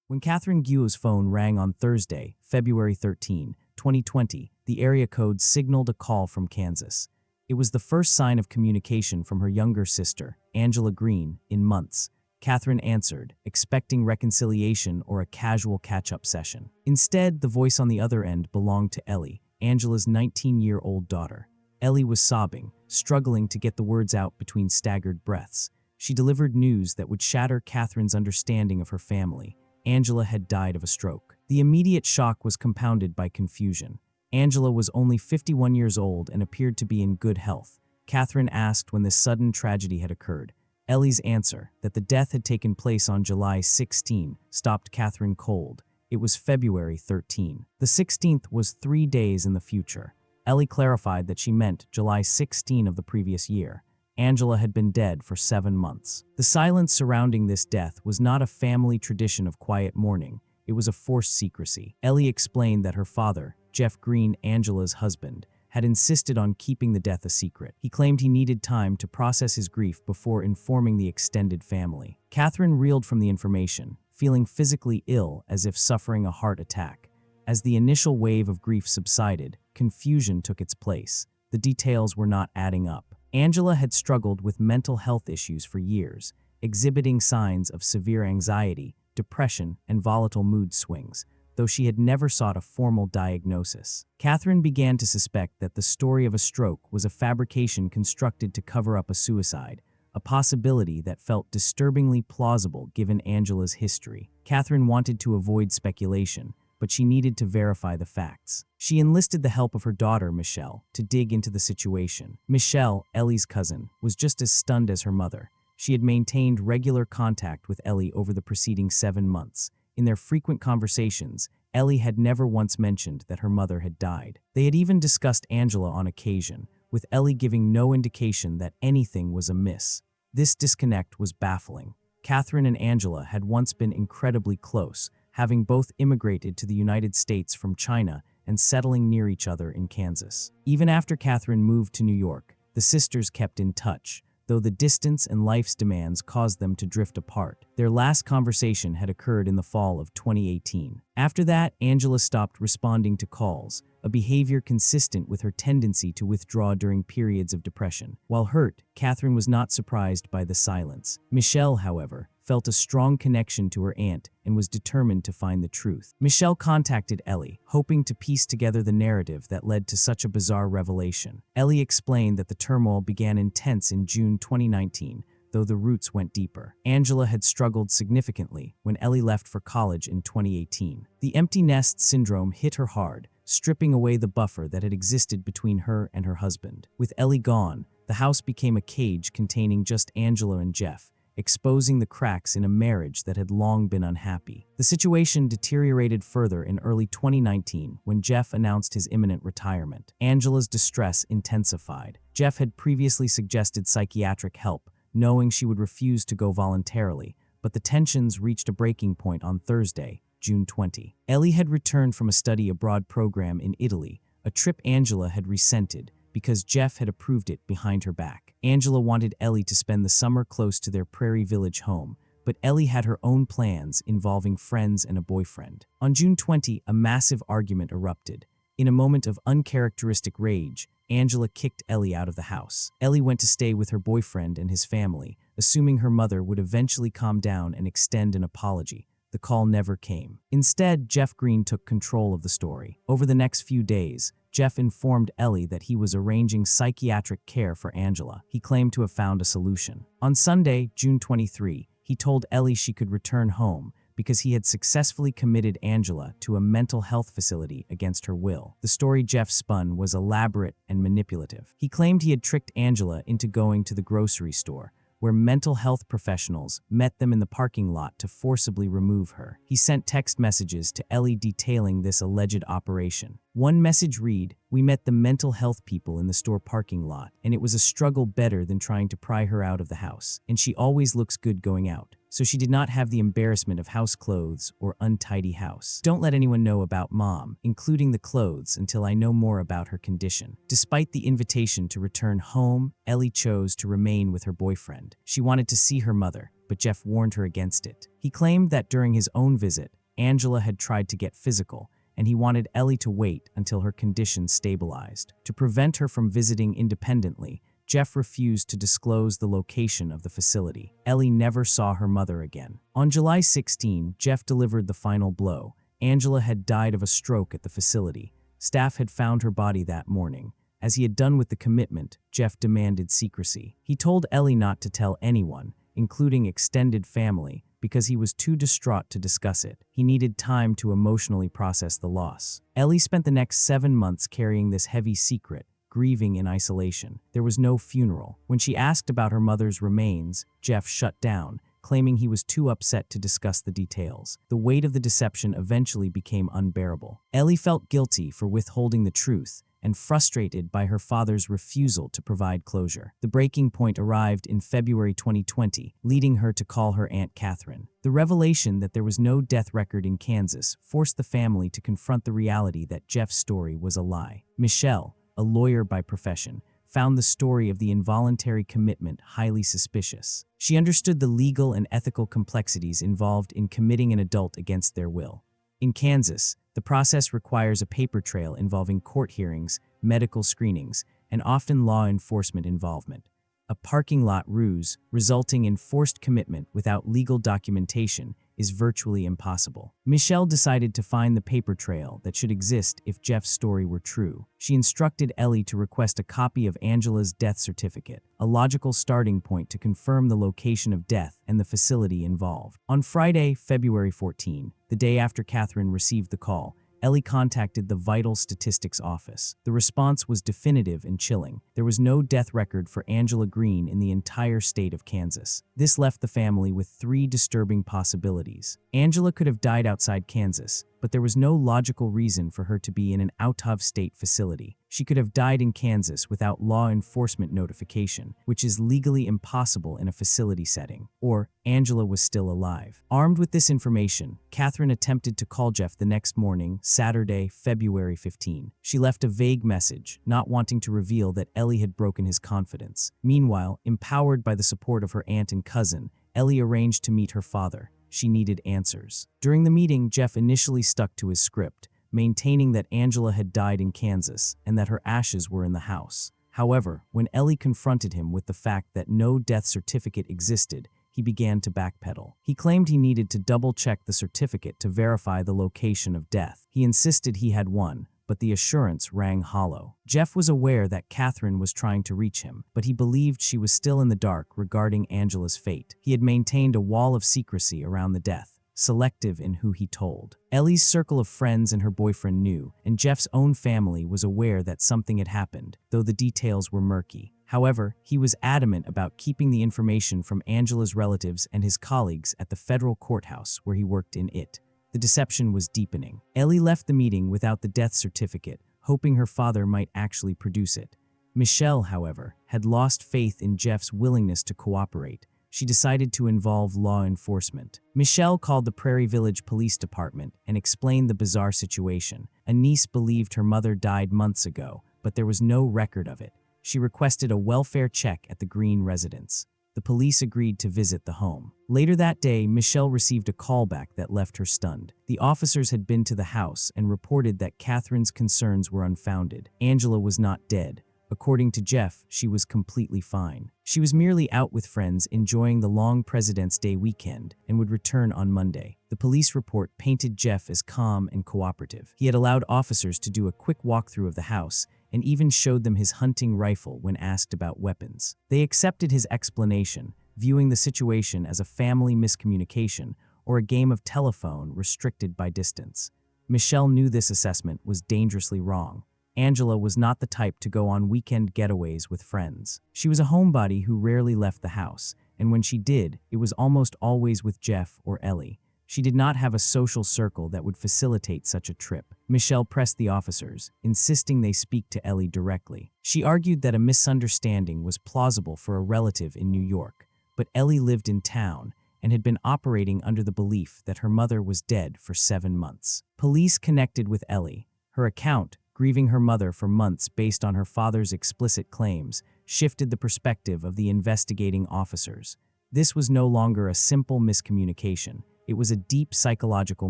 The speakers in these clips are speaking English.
When Catherine Guo's phone rang on Thursday, February 13, 2020, the area code signaled a call from Kansas. It was the first sign of communication from her younger sister, Ellie Green, in months. Catherine answered, expecting reconciliation or a casual catch-up session. Instead, the voice on the other end belonged to Ellie, Angela's 19-year-old daughter. Ellie was sobbing, struggling to get the words out between staggered breaths. She delivered news that would shatter Catherine's understanding of her family. Angela had died of a stroke. The immediate shock was compounded by confusion. Angela was only 51 years old and appeared to be in good health. Catherine asked when this sudden tragedy had occurred. Ellie's answer, that the death had taken place on July 16, stopped Catherine cold. It was February 13. The 16th was 3 days in the future. Ellie clarified that she meant July 16 of the previous year. Angela had been dead for 7 months. The silence surrounding this death was not a family tradition of quiet mourning. It was a forced secrecy. Ellie explained that her father, Geoffrey Green, Angela's husband, had insisted on keeping the death a secret. He claimed he needed time to process his grief before informing the extended family. Catherine reeled from the information, feeling physically ill as if suffering a heart attack. As the initial wave of grief subsided, confusion took its place. The details were not adding up. Angela had struggled with mental health issues for years, exhibiting signs of severe anxiety, depression, and volatile mood swings, though she had never sought a formal diagnosis. Catherine began to suspect that the story of a stroke was a fabrication constructed to cover up a suicide, a possibility that felt disturbingly plausible given Angela's history. Catherine wanted to avoid speculation, but she needed to verify the facts. She enlisted the help of her daughter, Michelle, to dig into the situation. Michelle, Ellie's cousin, was just as stunned as her mother. She had maintained regular contact with Ellie over the preceding 7 months. In their frequent conversations, Ellie had never once mentioned that her mother had died. They had even discussed Angela on occasion, with Ellie giving no indication that anything was amiss. This disconnect was baffling. Catherine and Angela had once been incredibly close, having both immigrated to the United States from China and settling near each other in Kansas. Even after Catherine moved to New York, the sisters kept in touch, though the distance and life's demands caused them to drift apart. Their last conversation had occurred in the fall of 2018. After that, Angela stopped responding to calls, a behavior consistent with her tendency to withdraw during periods of depression. While hurt, Catherine was not surprised by the silence. Michelle, however, felt a strong connection to her aunt and was determined to find the truth. Michelle contacted Ellie, hoping to piece together the narrative that led to such a bizarre revelation. Ellie explained that the turmoil began intense in June 2019, though the roots went deeper. Angela had struggled significantly when Ellie left for college in 2018. The empty nest syndrome hit her hard, stripping away the buffer that had existed between her and her husband. With Ellie gone, the house became a cage containing just Angela and Jeff, exposing the cracks in a marriage that had long been unhappy. The situation deteriorated further in early 2019 when Jeff announced his imminent retirement. Angela's distress intensified. Jeff had previously suggested psychiatric help, knowing she would refuse to go voluntarily, but the tensions reached a breaking point on Thursday, June 20. Ellie had returned from a study abroad program in Italy, a trip Angela had resented because Jeff had approved it behind her back. Angela wanted Ellie to spend the summer close to their Prairie Village home, but Ellie had her own plans involving friends and a boyfriend. On June 20, a massive argument erupted. In a moment of uncharacteristic rage, Angela kicked Ellie out of the house. Ellie went to stay with her boyfriend and his family, assuming her mother would eventually calm down and extend an apology. The call never came. Instead, Geoffrey Green took control of the story. Over the next few days, Jeff informed Ellie that he was arranging psychiatric care for Angela. He claimed to have found a solution. On Sunday, June 23, he told Ellie she could return home because he had successfully committed Angela to a mental health facility against her will. The story Jeff spun was elaborate and manipulative. He claimed he had tricked Angela into going to the grocery store, where mental health professionals met them in the parking lot to forcibly remove her. He sent text messages to Ellie detailing this alleged operation. One message read, "We met the mental health people in the store parking lot, and it was a struggle better than trying to pry her out of the house. And she always looks good going out, so she did not have the embarrassment of house clothes or untidy house. Don't let anyone know about Mom, including the clothes, until I know more about her condition." Despite the invitation to return home, Ellie chose to remain with her boyfriend. She wanted to see her mother, but Jeff warned her against it. He claimed that during his own visit, Angela had tried to get physical, and he wanted Ellie to wait until her condition stabilized. To prevent her from visiting independently, Jeff refused to disclose the location of the facility. Ellie never saw her mother again. On July 16, Jeff delivered the final blow. Angela had died of a stroke at the facility. Staff had found her body that morning. As he had done with the commitment, Jeff demanded secrecy. He told Ellie not to tell anyone, including extended family, because he was too distraught to discuss it. He needed time to emotionally process the loss. Ellie spent the next 7 months carrying this heavy secret, grieving in isolation. There was no funeral. When she asked about her mother's remains, Jeff shut down, claiming he was too upset to discuss the details. The weight of the deception eventually became unbearable. Ellie felt guilty for withholding the truth and frustrated by her father's refusal to provide closure. The breaking point arrived in February 2020, leading her to call her Aunt Catherine. The revelation that there was no death record in Kansas forced the family to confront the reality that Jeff's story was a lie. Michelle, a lawyer by profession, found the story of the involuntary commitment highly suspicious. She understood the legal and ethical complexities involved in committing an adult against their will. In Kansas, the process requires a paper trail involving court hearings, medical screenings, and often law enforcement involvement. A parking lot ruse, resulting in forced commitment without legal documentation, is virtually impossible. Michelle decided to find the paper trail that should exist if Jeff's story were true. She instructed Ellie to request a copy of Angela's death certificate, a logical starting point to confirm the location of death and the facility involved. On Friday, February 14, the day after Catherine received the call, Ellie contacted the Vital Statistics Office. The response was definitive and chilling. There was no death record for Angela Green in the entire state of Kansas. This left the family with 3 disturbing possibilities. Angela could have died outside Kansas, but there was no logical reason for her to be in an out-of-state facility. She could have died in Kansas without law enforcement notification, which is legally impossible in a facility setting. Or Angela was still alive. Armed with this information, Catherine attempted to call Jeff the next morning, Saturday, February 15. She left a vague message, not wanting to reveal that Ellie had broken his confidence. Meanwhile, empowered by the support of her aunt and cousin, Ellie arranged to meet her father. She needed answers. During the meeting, Jeff initially stuck to his script, maintaining that Angela had died in Kansas and that her ashes were in the house. However, when Ellie confronted him with the fact that no death certificate existed, he began to backpedal. He claimed he needed to double-check the certificate to verify the location of death. He insisted he had one, but the assurance rang hollow. Jeff was aware that Catherine was trying to reach him, but he believed she was still in the dark regarding Angela's fate. He had maintained a wall of secrecy around the death, selective in who he told. Ellie's circle of friends and her boyfriend knew, and Jeff's own family was aware that something had happened, though the details were murky. However, he was adamant about keeping the information from Angela's relatives and his colleagues at the federal courthouse where he worked in it. The deception was deepening. Ellie left the meeting without the death certificate, hoping her father might actually produce it. Michelle, however, had lost faith in Jeff's willingness to cooperate. She decided to involve law enforcement. Michelle called the Prairie Village Police Department and explained the bizarre situation. A niece believed her mother died months ago, but there was no record of it. She requested a welfare check at the Green residence. The police agreed to visit the home. Later that day, Michelle received a callback that left her stunned. The officers had been to the house and reported that Catherine's concerns were unfounded. Angela was not dead. According to Jeff, she was completely fine. She was merely out with friends enjoying the long President's Day weekend and would return on Monday. The police report painted Jeff as calm and cooperative. He had allowed officers to do a quick walkthrough of the house and even showed them his hunting rifle when asked about weapons. They accepted his explanation, viewing the situation as a family miscommunication or a game of telephone restricted by distance. Michelle knew this assessment was dangerously wrong. Angela was not the type to go on weekend getaways with friends. She was a homebody who rarely left the house, and when she did, it was almost always with Jeff or Ellie. She did not have a social circle that would facilitate such a trip. Michelle pressed the officers, insisting they speak to Ellie directly. She argued that a misunderstanding was plausible for a relative in New York, but Ellie lived in town and had been operating under the belief that her mother was dead for 7 months. Police connected with Ellie. Her account, grieving her mother for months based on her father's explicit claims, shifted the perspective of the investigating officers. This was no longer a simple miscommunication. It was a deep psychological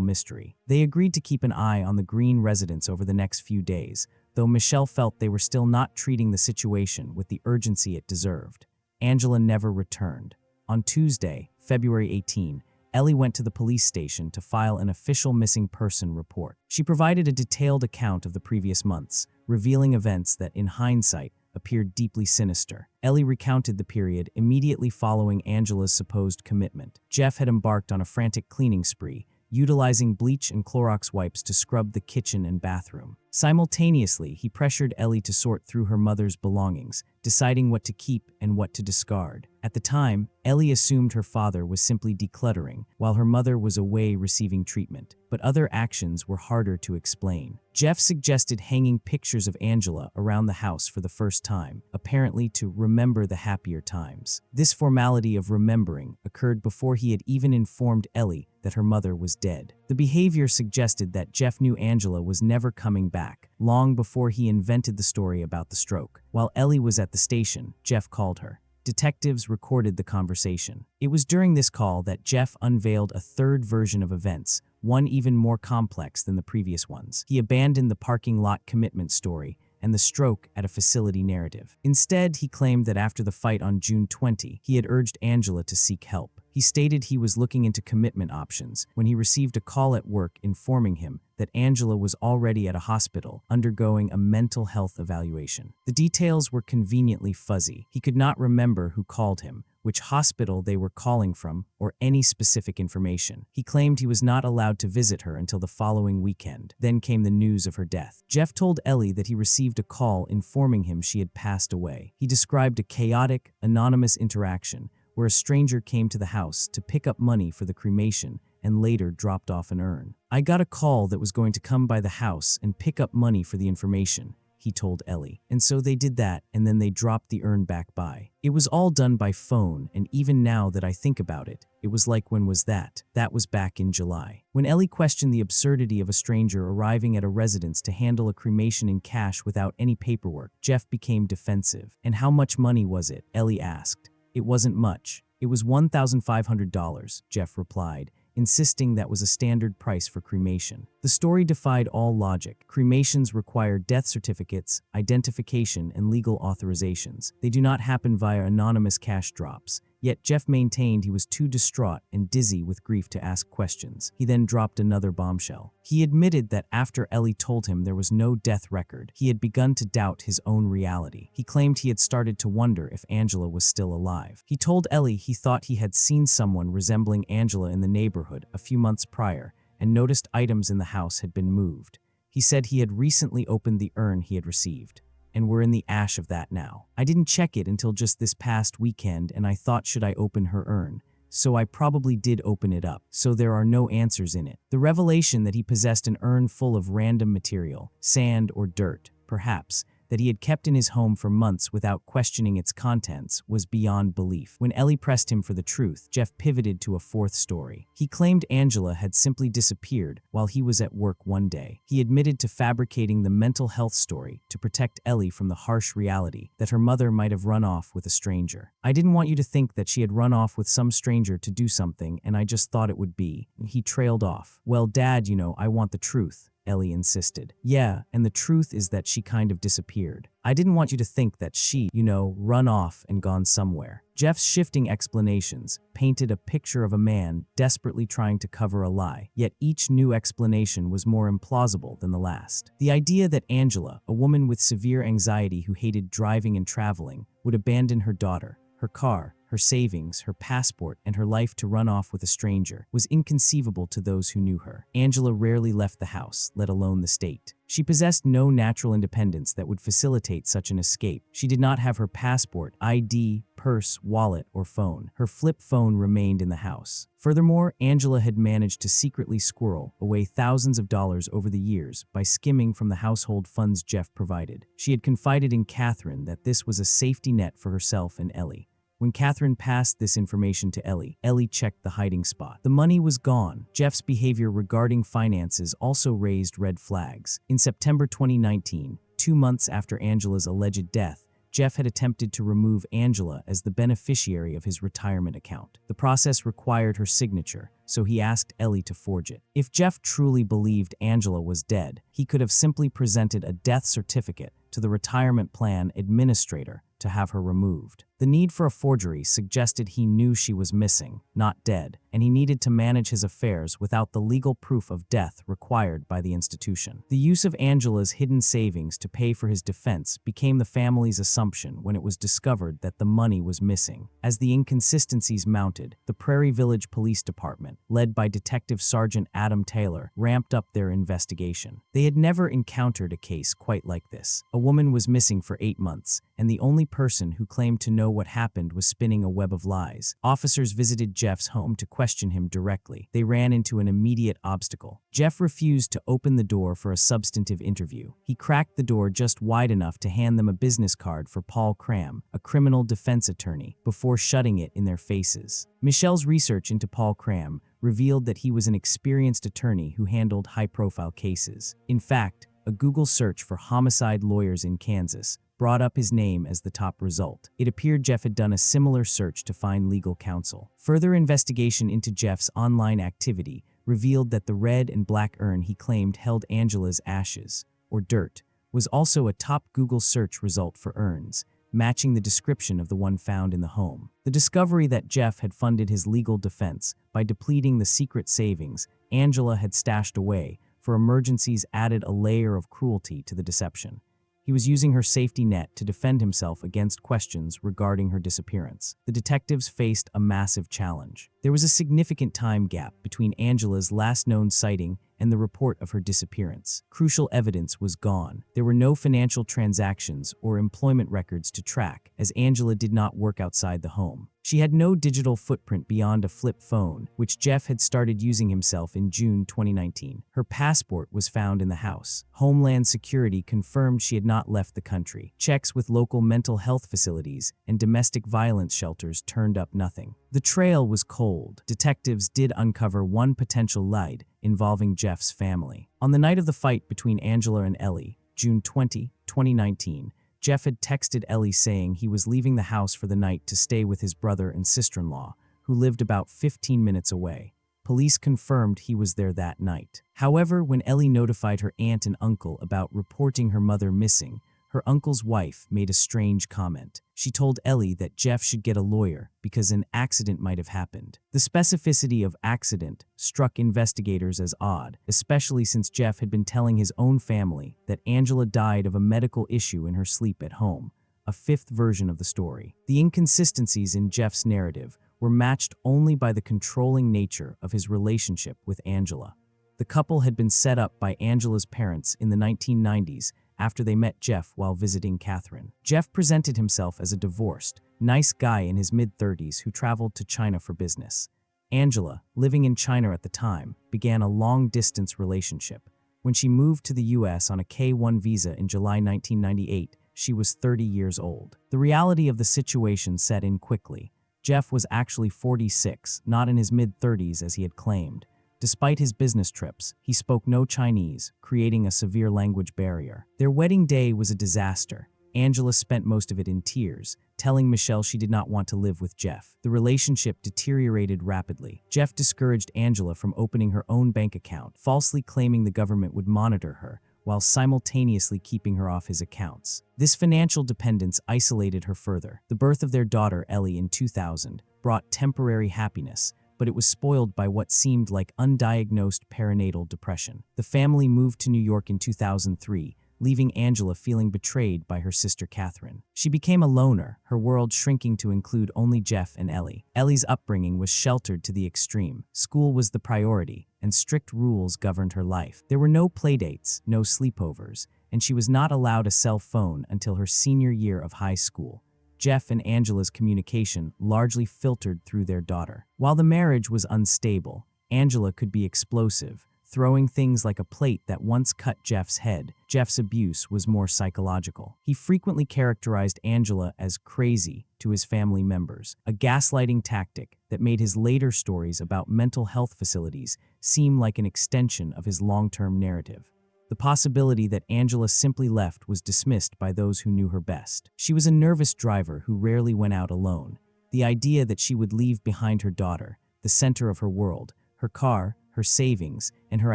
mystery. They agreed to keep an eye on the Green residence over the next few days, though Michelle felt they were still not treating the situation with the urgency it deserved. Angela never returned. On Tuesday, February 18, Ellie went to the police station to file an official missing person report. She provided a detailed account of the previous months, revealing events that, in hindsight, appeared deeply sinister. Ellie recounted the period immediately following Angela's supposed commitment. Jeff had embarked on a frantic cleaning spree, utilizing bleach and Clorox wipes to scrub the kitchen and bathroom. Simultaneously, he pressured Ellie to sort through her mother's belongings, deciding what to keep and what to discard. At the time, Ellie assumed her father was simply decluttering, while her mother was away receiving treatment. But other actions were harder to explain. Jeff suggested hanging pictures of Angela around the house for the first time, apparently to remember the happier times. This formality of remembering occurred before he had even informed Ellie that her mother was dead. The behavior suggested that Jeff knew Angela was never coming back, long before he invented the story about the stroke. While Ellie was at the station, Jeff called her. Detectives recorded the conversation. It was during this call that Jeff unveiled a third version of events, one even more complex than the previous ones. He abandoned the parking lot commitment story and the stroke at a facility narrative. Instead, he claimed that after the fight on June 20, he had urged Angela to seek help. He stated he was looking into commitment options when he received a call at work informing him that Angela was already at a hospital undergoing a mental health evaluation. The details were conveniently fuzzy. He could not remember who called him, which hospital they were calling from, or any specific information. He claimed he was not allowed to visit her until the following weekend. Then came the news of her death. Jeff told Ellie that he received a call informing him she had passed away. He described a chaotic, anonymous interaction where a stranger came to the house to pick up money for the cremation and later dropped off an urn. "I got a call that was going to come by the house and pick up money for the information," he told Ellie. "And so they did that, and then they dropped the urn back by. It was all done by phone, and even now that I think about it, it was like, when was that? That was back in July." When Ellie questioned the absurdity of a stranger arriving at a residence to handle a cremation in cash without any paperwork, Jeff became defensive. "And how much money was it?" Ellie asked. "It wasn't much. It was $1,500, Jeff replied, insisting that was a standard price for cremation. The story defied all logic. Cremations require death certificates, identification, and legal authorizations. They do not happen via anonymous cash drops. Yet Jeff maintained he was too distraught and dizzy with grief to ask questions. He then dropped another bombshell. He admitted that after Ellie told him there was no death record, he had begun to doubt his own reality. He claimed he had started to wonder if Angela was still alive. He told Ellie he thought he had seen someone resembling Angela in the neighborhood a few months prior and noticed items in the house had been moved. He said he had recently opened the urn he had received, and we're in the ash of that now. "I didn't check it until just this past weekend, and I thought, should I open her urn? So I probably did open it up, so there are no answers in it." The revelation that he possessed an urn full of random material, sand or dirt, perhaps, that he had kept in his home for months without questioning its contents, was beyond belief. When Ellie pressed him for the truth, Jeff pivoted to a fourth story. He claimed Angela had simply disappeared while he was at work one day. He admitted to fabricating the mental health story to protect Ellie from the harsh reality that her mother might have run off with a stranger. "I didn't want you to think that she had run off with some stranger to do something, and I just thought it would be." He trailed off. "Well, Dad, I want the truth," Ellie insisted. "Yeah, and the truth is that she kind of disappeared. I didn't want you to think that she, run off and gone somewhere." Jeff's shifting explanations painted a picture of a man desperately trying to cover a lie, yet each new explanation was more implausible than the last. The idea that Angela, a woman with severe anxiety who hated driving and traveling, would abandon her daughter, her car, her savings, her passport, and her life to run off with a stranger was inconceivable to those who knew her. Angela rarely left the house, let alone the state. She possessed no natural independence that would facilitate such an escape. She did not have her passport, ID, purse, wallet, or phone. Her flip phone remained in the house. Furthermore, Angela had managed to secretly squirrel away thousands of dollars over the years by skimming from the household funds Jeff provided. She had confided in Catherine that this was a safety net for herself and Ellie. When Catherine passed this information to Ellie, Ellie checked the hiding spot. The money was gone. Jeff's behavior regarding finances also raised red flags. In September 2019, 2 months after Angela's alleged death, Jeff had attempted to remove Angela as the beneficiary of his retirement account. The process required her signature, so he asked Ellie to forge it. If Jeff truly believed Angela was dead, he could have simply presented a death certificate to the retirement plan administrator to have her removed. The need for a forgery suggested he knew she was missing, not dead, and he needed to manage his affairs without the legal proof of death required by the institution. The use of Angela's hidden savings to pay for his defense became the family's assumption when it was discovered that the money was missing. As the inconsistencies mounted, the Prairie Village Police Department, led by Detective Sergeant Adam Taylor, ramped up their investigation. They had never encountered a case quite like this. A woman was missing for 8 months, and the only person who claimed to know what happened was spinning a web of lies. Officers visited Jeff's home to question him directly. They ran into an immediate obstacle. Jeff refused to open the door for a substantive interview. He cracked the door just wide enough to hand them a business card for Paul Cram, a criminal defense attorney, before shutting it in their faces. Michelle's research into Paul Cram revealed that he was an experienced attorney who handled high-profile cases. In fact, a Google search for homicide lawyers in Kansas brought up his name as the top result. It appeared Jeff had done a similar search to find legal counsel. Further investigation into Jeff's online activity revealed that the red and black urn he claimed held Angela's ashes, or dirt, was also a top Google search result for urns, matching the description of the one found in the home. The discovery that Jeff had funded his legal defense by depleting the secret savings Angela had stashed away for emergencies added a layer of cruelty to the deception. He was using her safety net to defend himself against questions regarding her disappearance. The detectives faced a massive challenge. There was a significant time gap between Angela's last known sighting and the report of her disappearance. Crucial evidence was gone. There were no financial transactions or employment records to track, as Angela did not work outside the home. She had no digital footprint beyond a flip phone, which Jeff had started using himself in June 2019. Her passport was found in the house. Homeland Security confirmed she had not left the country. Checks with local mental health facilities and domestic violence shelters turned up nothing. The trail was cold. Detectives did uncover one potential lead involving Jeff's family. On the night of the fight between Angela and Ellie, June 20, 2019, Jeff had texted Ellie saying he was leaving the house for the night to stay with his brother and sister-in-law, who lived about 15 minutes away. Police confirmed he was there that night. However, when Ellie notified her aunt and uncle about reporting her mother missing, her uncle's wife made a strange comment. She told Ellie that Jeff should get a lawyer because an accident might have happened. The specificity of accident struck investigators as odd, especially since Jeff had been telling his own family that Angela died of a medical issue in her sleep at home, a fifth version of the story. The inconsistencies in Jeff's narrative were matched only by the controlling nature of his relationship with Angela. The couple had been set up by Angela's parents in the 1990s after they met Jeff while visiting Catherine. Jeff presented himself as a divorced, nice guy in his mid-30s who traveled to China for business. Angela, living in China at the time, began a long-distance relationship. When she moved to the US on a K-1 visa in July 1998, she was 30 years old. The reality of the situation set in quickly. Jeff was actually 46, not in his mid-30s as he had claimed. Despite his business trips, he spoke no Chinese, creating a severe language barrier. Their wedding day was a disaster. Angela spent most of it in tears, telling Michelle she did not want to live with Jeff. The relationship deteriorated rapidly. Jeff discouraged Angela from opening her own bank account, falsely claiming the government would monitor her, while simultaneously keeping her off his accounts. This financial dependence isolated her further. The birth of their daughter, Ellie, in 2000, brought temporary happiness, but it was spoiled by what seemed like undiagnosed perinatal depression. The family moved to New York in 2003, leaving Angela feeling betrayed by her sister Catherine. She became a loner, her world shrinking to include only Jeff and Ellie. Ellie's upbringing was sheltered to the extreme. School was the priority, and strict rules governed her life. There were no playdates, no sleepovers, and she was not allowed a cell phone until her senior year of high school. Jeff and Angela's communication largely filtered through their daughter. While the marriage was unstable, Angela could be explosive, throwing things like a plate that once cut Jeff's head. Jeff's abuse was more psychological. He frequently characterized Angela as crazy to his family members, a gaslighting tactic that made his later stories about mental health facilities seem like an extension of his long-term narrative. The possibility that Angela simply left was dismissed by those who knew her best. She was a nervous driver who rarely went out alone. The idea that she would leave behind her daughter, the center of her world, her car, her savings, and her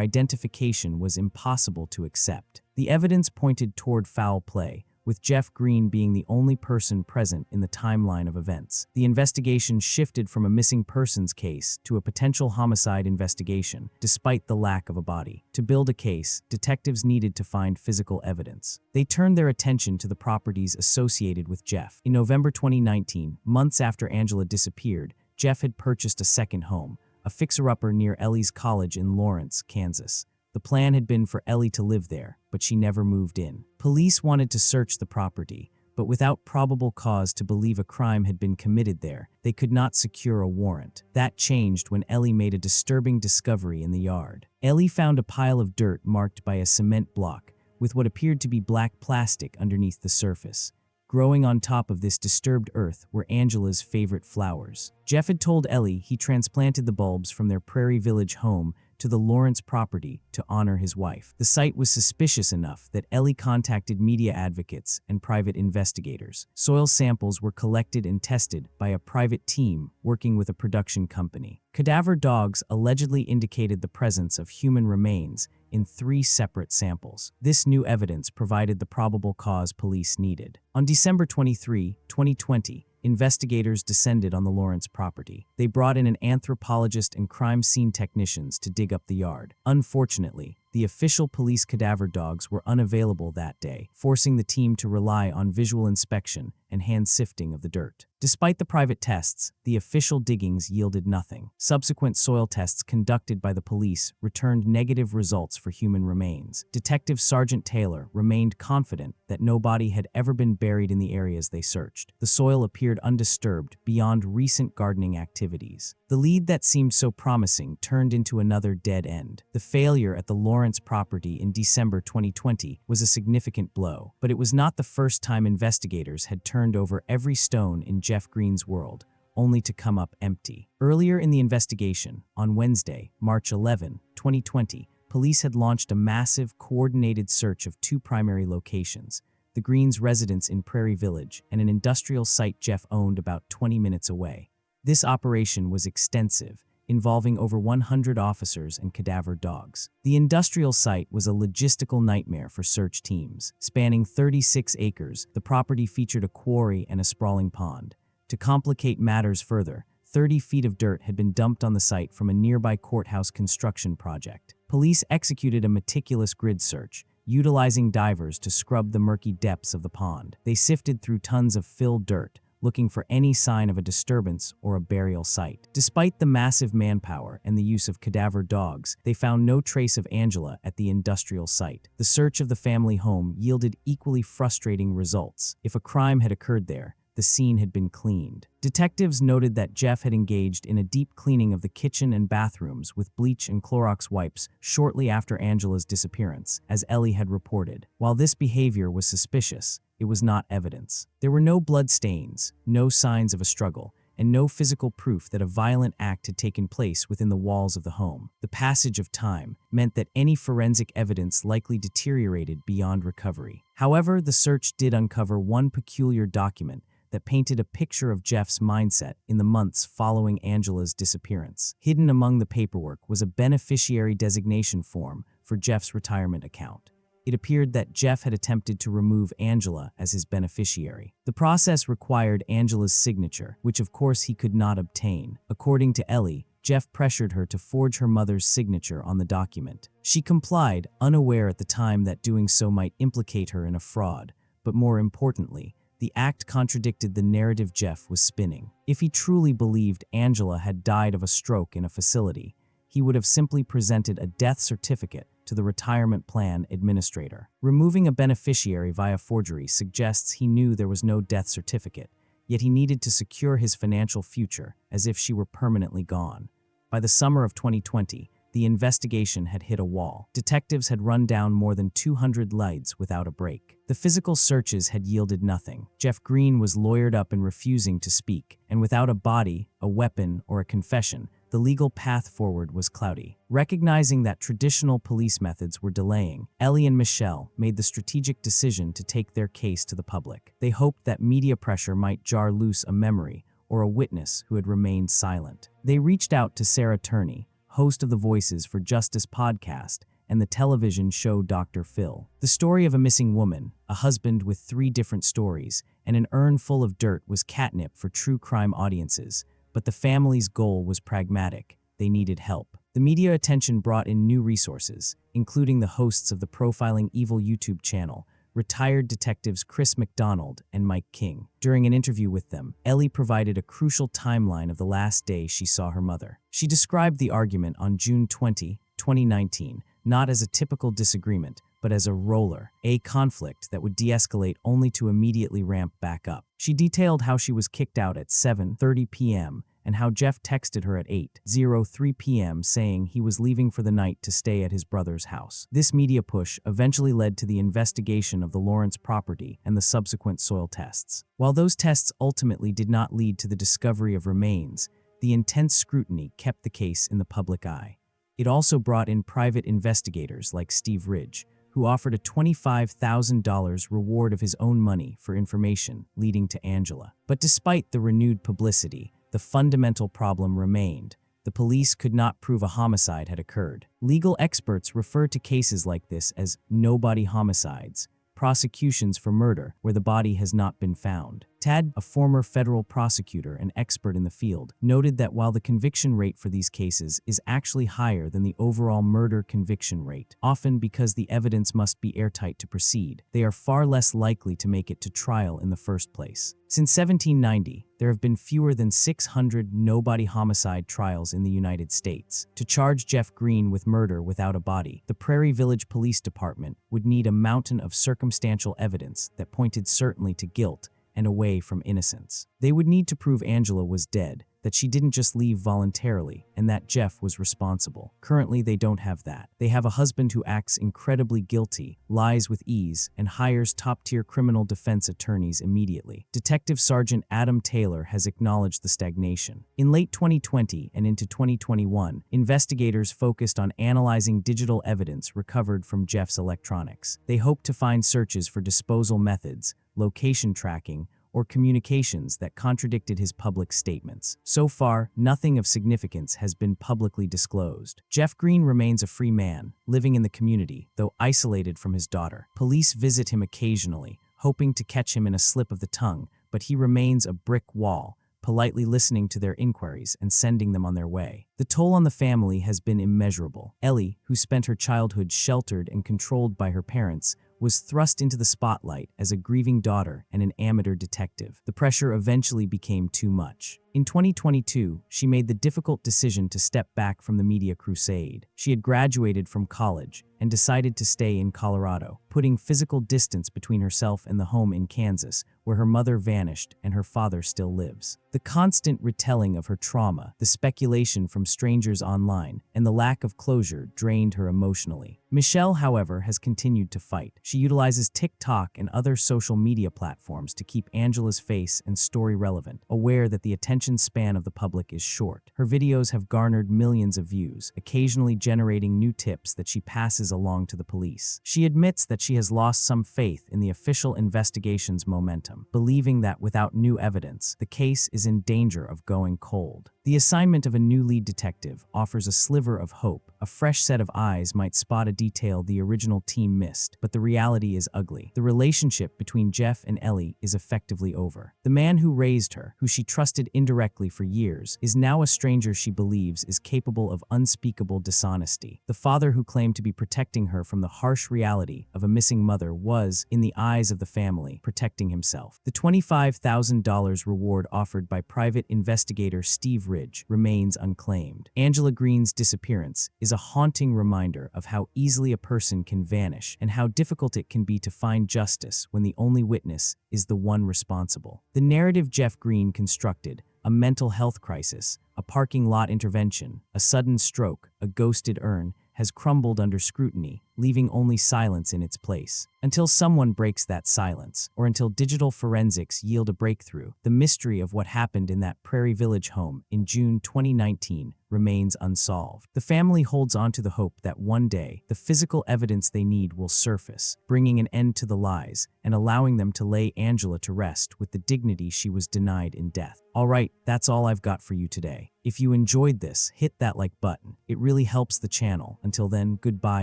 identification was impossible to accept. The evidence pointed toward foul play, with Geoff Green being the only person present in the timeline of events. The investigation shifted from a missing persons case to a potential homicide investigation, despite the lack of a body. To build a case, detectives needed to find physical evidence. They turned their attention to the properties associated with Geoff. In November 2019, months after Angela disappeared, Geoff had purchased a second home, a fixer-upper near Ellie's college in Lawrence, Kansas. The plan had been for Ellie to live there, but she never moved in. Police wanted to search the property, but without probable cause to believe a crime had been committed there, they could not secure a warrant. That changed when Ellie made a disturbing discovery in the yard. Ellie found a pile of dirt marked by a cement block, with what appeared to be black plastic underneath the surface. Growing on top of this disturbed earth were Angela's favorite flowers. Geoff had told Ellie he transplanted the bulbs from their Prairie Village home to the Lawrence property to honor his wife. The site was suspicious enough that Ellie contacted media advocates and private investigators. Soil samples were collected and tested by a private team working with a production company. Cadaver dogs allegedly indicated the presence of human remains in 3 separate samples. This new evidence provided the probable cause police needed. On December 23, 2020, investigators descended on the Lawrence property. They brought in an anthropologist and crime scene technicians to dig up the yard. Unfortunately, the official police cadaver dogs were unavailable that day, forcing the team to rely on visual inspection and hand sifting of the dirt. Despite the private tests, the official diggings yielded nothing. Subsequent soil tests conducted by the police returned negative results for human remains. Detective Sergeant Taylor remained confident that no body had ever been buried in the areas they searched. The soil appeared undisturbed beyond recent gardening activities. The lead that seemed so promising turned into another dead end. The failure at the Lawrence property in December 2020 was a significant blow, but it was not the first time investigators had turned over every stone in Geoff Green's world, only to come up empty. Earlier in the investigation, on Wednesday, March 11, 2020, police had launched a massive, coordinated search of 2 primary locations: the Greens' residence in Prairie Village and an industrial site Geoff owned about 20 minutes away. This operation was extensive, involving over 100 officers and cadaver dogs. The industrial site was a logistical nightmare for search teams. Spanning 36 acres, the property featured a quarry and a sprawling pond. To complicate matters further, 30 feet of dirt had been dumped on the site from a nearby courthouse construction project. Police executed a meticulous grid search, utilizing divers to scrub the murky depths of the pond. They sifted through tons of filled dirt, looking for any sign of a disturbance or a burial site. Despite the massive manpower and the use of cadaver dogs, they found no trace of Angela at the industrial site. The search of the family home yielded equally frustrating results. If a crime had occurred there, the scene had been cleaned. Detectives noted that Geoff had engaged in a deep cleaning of the kitchen and bathrooms with bleach and Clorox wipes shortly after Angela's disappearance, as Ellie had reported. While this behavior was suspicious, it was not evidence. There were no blood stains, no signs of a struggle, and no physical proof that a violent act had taken place within the walls of the home. The passage of time meant that any forensic evidence likely deteriorated beyond recovery. However, the search did uncover one peculiar document that painted a picture of Geoff's mindset in the months following Angela's disappearance. Hidden among the paperwork was a beneficiary designation form for Geoff's retirement account. It appeared that Geoff had attempted to remove Angela as his beneficiary. The process required Angela's signature, which of course he could not obtain. According to Ellie, Geoff pressured her to forge her mother's signature on the document. She complied, unaware at the time that doing so might implicate her in a fraud, but more importantly, the act contradicted the narrative Geoff was spinning. If he truly believed Angela had died of a stroke in a facility, he would have simply presented a death certificate to the retirement plan administrator. Removing a beneficiary via forgery suggests he knew there was no death certificate, yet he needed to secure his financial future as if she were permanently gone. By the summer of 2020, the investigation had hit a wall. Detectives had run down more than 200 leads without a break. The physical searches had yielded nothing. Geoff Green was lawyered up and refusing to speak, and without a body, a weapon, or a confession, the the legal path forward was cloudy. Recognizing that traditional police methods were delaying, Ellie and Michelle made the strategic decision to take their case to the public. They hoped that media pressure might jar loose a memory or a witness who had remained silent. They reached out to Sarah Turney, host of the Voices for Justice podcast and the television show Dr. Phil. The story of a missing woman, a husband with 3 different stories, and an urn full of dirt was catnip for true crime audiences, but the family's goal was pragmatic. They needed help. The media attention brought in new resources, including the hosts of the Profiling Evil YouTube channel, retired detectives Chris McDonald and Mike King. During an interview with them, Ellie provided a crucial timeline of the last day she saw her mother. She described the argument on June 20, 2019, not as a typical disagreement, but as a conflict that would de-escalate only to immediately ramp back up. She detailed how she was kicked out at 7:30 p.m. and how Jeff texted her at 8:03 p.m. saying he was leaving for the night to stay at his brother's house. This media push eventually led to the investigation of the Lawrence property and the subsequent soil tests. While those tests ultimately did not lead to the discovery of remains, the intense scrutiny kept the case in the public eye. It also brought in private investigators like Steve Ridge, who offered a $25,000 reward of his own money for information leading to Angela. But despite the renewed publicity, the fundamental problem remained. The police could not prove a homicide had occurred. Legal experts refer to cases like this as no-body homicides, prosecutions for murder where the body has not been found. Tad, a former federal prosecutor and expert in the field, noted that while the conviction rate for these cases is actually higher than the overall murder conviction rate, often because the evidence must be airtight to proceed, they are far less likely to make it to trial in the first place. Since 1790, there have been fewer than 600 no-body homicide trials in the United States. To charge Geoff Green with murder without a body, the Prairie Village Police Department would need a mountain of circumstantial evidence that pointed certainly to guilt and away from innocence. They would need to prove Angela was dead, that she didn't just leave voluntarily, and that Jeff was responsible. Currently, they don't have that. They have a husband who acts incredibly guilty, lies with ease, and hires top-tier criminal defense attorneys immediately. Detective Sergeant Adam Taylor has acknowledged the stagnation. In late 2020 and into 2021, investigators focused on analyzing digital evidence recovered from Jeff's electronics. They hoped to find searches for disposal methods, location tracking, or communications that contradicted his public statements. So far, nothing of significance has been publicly disclosed. Geoff Green remains a free man, living in the community, though isolated from his daughter. Police visit him occasionally, hoping to catch him in a slip of the tongue, but he remains a brick wall, politely listening to their inquiries and sending them on their way. The toll on the family has been immeasurable. Ellie, who spent her childhood sheltered and controlled by her parents, was thrust into the spotlight as a grieving daughter and an amateur detective. The pressure eventually became too much. In 2022, she made the difficult decision to step back from the media crusade. She had graduated from college and decided to stay in Colorado, putting physical distance between herself and the home in Kansas, where her mother vanished and her father still lives. The constant retelling of her trauma, the speculation from strangers online, and the lack of closure drained her emotionally. Michelle, however, has continued to fight. She utilizes TikTok and other social media platforms to keep Angela's face and story relevant, aware that the attention span of the public is short. Her videos have garnered millions of views, occasionally generating new tips that she passes along to the police. She admits that she has lost some faith in the official investigation's momentum, believing that without new evidence, the case is in danger of going cold. The assignment of a new lead detective offers a sliver of hope. A fresh set of eyes might spot a detail the original team missed, but the reality is ugly. The relationship between Jeff and Ellie is effectively over. The man who raised her, who she trusted indirectly for years, is now a stranger she believes is capable of unspeakable dishonesty. The father who claimed to be protecting her from the harsh reality of a missing mother was, in the eyes of the family, protecting himself. The $25,000 reward offered by private investigator Steve Ridge remains unclaimed. Angela Green's disappearance is a haunting reminder of how easily a person can vanish and how difficult it can be to find justice when the only witness is the one responsible. The narrative Geoff Green constructed, a mental health crisis, a parking lot intervention, a sudden stroke, a ghosted urn, has crumbled under scrutiny, leaving only silence in its place. Until someone breaks that silence, or until digital forensics yield a breakthrough, the mystery of what happened in that Prairie Village home in June 2019 remains unsolved. The family holds on to the hope that one day, the physical evidence they need will surface, bringing an end to the lies and allowing them to lay Angela to rest with the dignity she was denied in death. Alright, that's all I've got for you today. If you enjoyed this, hit that like button. It really helps the channel. Until then, goodbye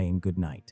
and good night.